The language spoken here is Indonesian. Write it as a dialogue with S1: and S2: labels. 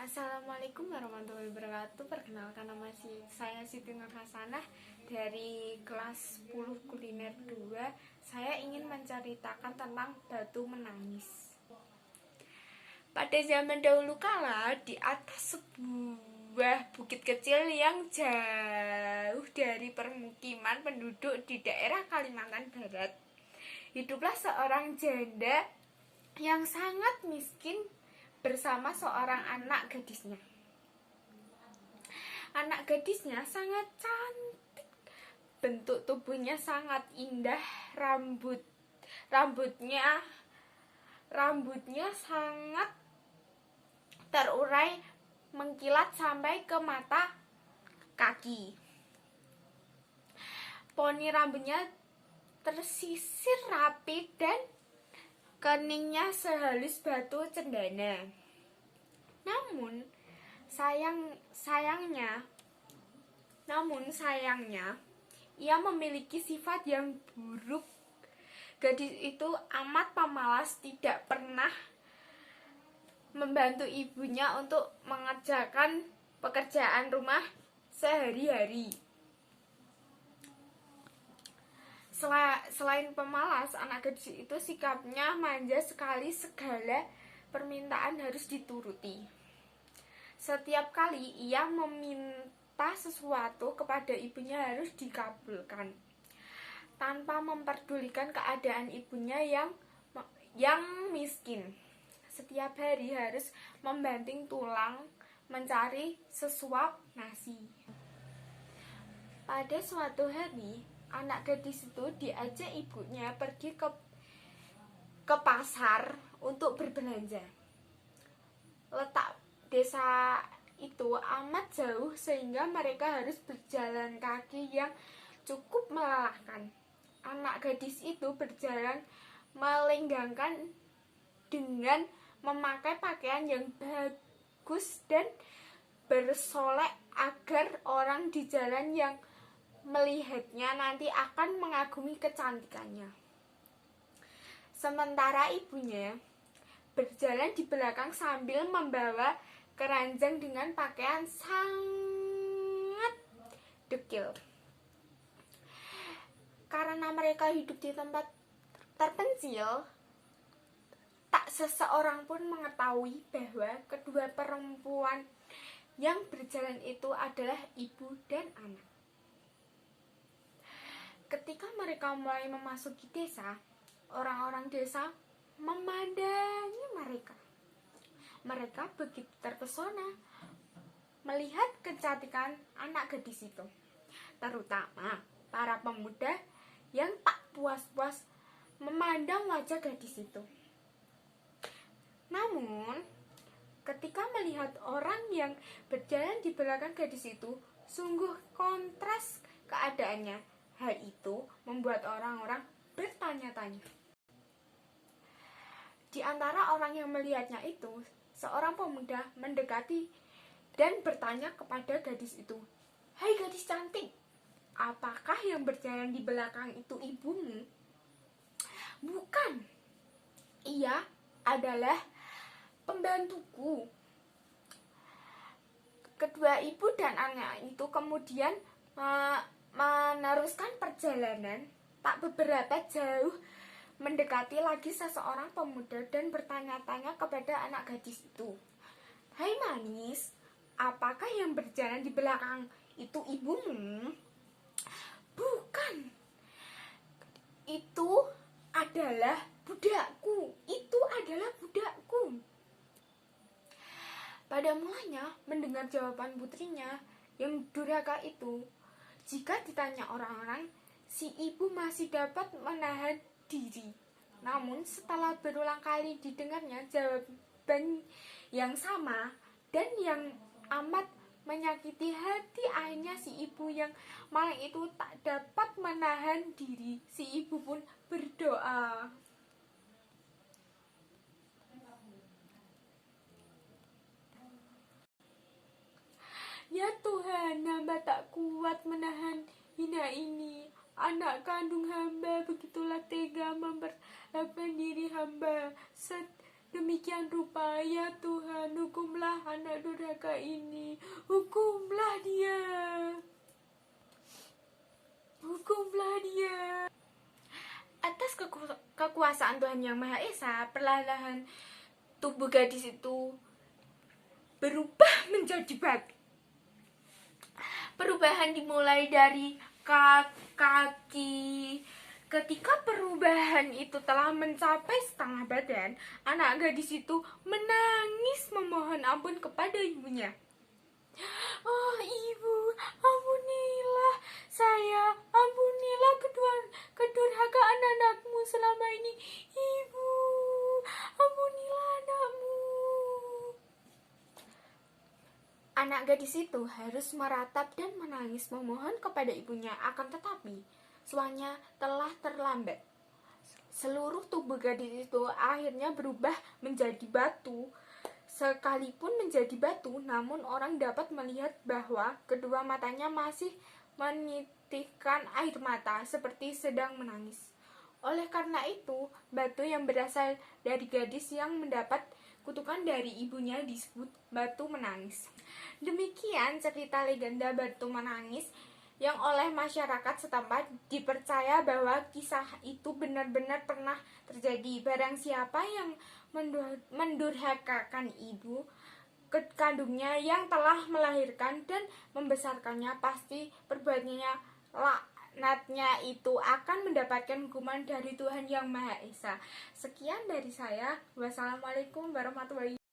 S1: Assalamualaikum warahmatullahi wabarakatuh. Perkenalkan nama saya Siti Nur Hasanah dari kelas 10 kuliner 2. Saya ingin menceritakan tentang batu menangis. Pada zaman dahulu kala, di atas sebuah bukit kecil yang jauh dari permukiman penduduk di daerah Kalimantan Barat, hiduplah seorang janda yang sangat miskin bersama seorang anak gadisnya. Anak gadisnya sangat cantik, bentuk tubuhnya sangat indah, rambutnya sangat terurai mengkilat sampai ke mata kaki. Poni rambutnya tersisir rapi dan keningnya sehalus batu cendana. Namun sayangnya ia memiliki sifat yang buruk. Gadis itu amat pemalas, tidak pernah membantu ibunya untuk mengerjakan pekerjaan rumah sehari-hari. Selain pemalas, anak gadis itu sikapnya manja sekali, segala permintaan harus dituruti. Setiap kali ia meminta sesuatu kepada ibunya harus dikabulkan, tanpa memperdulikan keadaan ibunya yang miskin. Setiap hari harus membanting tulang mencari sesuap nasi. Pada suatu hari, anak gadis itu diajak ibunya pergi ke pasar untuk berbelanja. Letak desa itu amat jauh sehingga mereka harus berjalan kaki yang cukup melelahkan. Anak gadis itu berjalan melenggangkan dengan memakai pakaian yang bagus dan bersolek agar orang di jalan yang melihatnya nanti akan mengagumi kecantikannya. Sementara ibunya berjalan di belakang sambil membawa keranjang dengan pakaian sangat dekil. Karena mereka hidup di tempat terpencil, tak seseorang pun mengetahui bahwa kedua perempuan yang berjalan itu adalah ibu dan anak. Ketika mereka mulai memasuki desa, orang-orang desa memandangi mereka. Mereka begitu terpesona melihat kecantikan anak gadis itu, terutama para pemuda yang tak puas-puas memandang wajah gadis itu. Namun, ketika melihat orang yang berjalan di belakang gadis itu, sungguh kontras keadaannya. Hal itu membuat orang-orang bertanya-tanya. Di antara orang yang melihatnya itu, seorang pemuda mendekati dan bertanya kepada gadis itu, "Hai gadis cantik, apakah yang berjalan di belakang itu ibumu?" "Bukan, ia adalah pembantuku." Kedua ibu dan anak itu kemudian meneruskan perjalanan. Tak beberapa jauh mendekati lagi seseorang pemuda dan bertanya-tanya kepada anak gadis itu, "Hai manis, apakah yang berjalan di belakang itu ibumu?" "Bukan, itu adalah budakku. Pada mulanya mendengar jawaban putrinya yang durhaka itu, jika ditanya orang-orang, si ibu masih dapat menahan diri. Namun setelah berulang kali didengarnya jawaban yang sama dan yang amat menyakiti hati, akhirnya si ibu yang malang itu tak dapat menahan diri. Si ibu pun berdoa, "Ya Tuhan, hamba tak kuat menahan hina ini. Anak kandung hamba begitulah tega memperlakukan diri hamba sedemikian rupa. Ya Tuhan, hukumlah anak durhaka ini. Hukumlah dia. Hukumlah dia. Atas kekuasaan Tuhan Yang Maha Esa, perlahan tubuh gadis itu berubah menjadi batu. Perubahan dimulai dari kaki. Ketika perubahan itu telah mencapai setengah badan, anak gadis itu menangis memohon ampun kepada ibunya. Oh ibu, ampunilah saya, ampunilah kedurhakaan anakmu selama ini. Ibu, ampunilah anakmu. Anak gadis itu harus meratap dan menangis memohon kepada ibunya, akan tetapi suanya telah terlambat. Seluruh tubuh gadis itu akhirnya berubah menjadi batu. Sekalipun menjadi batu, namun orang dapat melihat bahwa kedua matanya masih menitikkan air mata seperti sedang menangis. Oleh karena itu, batu yang berasal dari gadis yang mendapat kutukan dari ibunya disebut batu menangis. Demikian cerita legenda batu menangis yang oleh masyarakat setempat dipercaya bahwa kisah itu benar-benar pernah terjadi. Barang siapa yang mendurhakakan ibu kandungnya yang telah melahirkan dan membesarkannya, pasti perbuatannya laknatnya itu akan mendapatkan hukuman dari Tuhan Yang Maha Esa. Sekian dari saya. Wassalamualaikum warahmatullahi wabarakatuh.